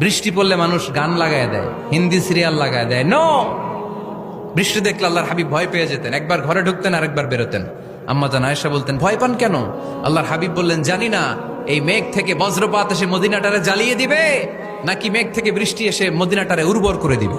বৃষ্টি পড়লে মানুষ গান লাগায় দেয়, হিন্দি সিরিয়াল লাগায় দেয়। নো, বৃষ্টি দেখলে আল্লাহর হাবিব ভয় পেয়ে যেতেন, একবার ঘরে ঢুকতেন আর একবার বেরোতেন। আম্মা জান আয়েশা বলতেন, ভয় পান কেন? আল্লাহর হাবিব বললেন, জানি না এই মেঘ থেকে বজ্রপাত এসে মদিনাটারে জ্বালিয়ে দিবে নাকি মেঘ থেকে বৃষ্টি এসে মদিনাটারে উর্বর করে দিবে।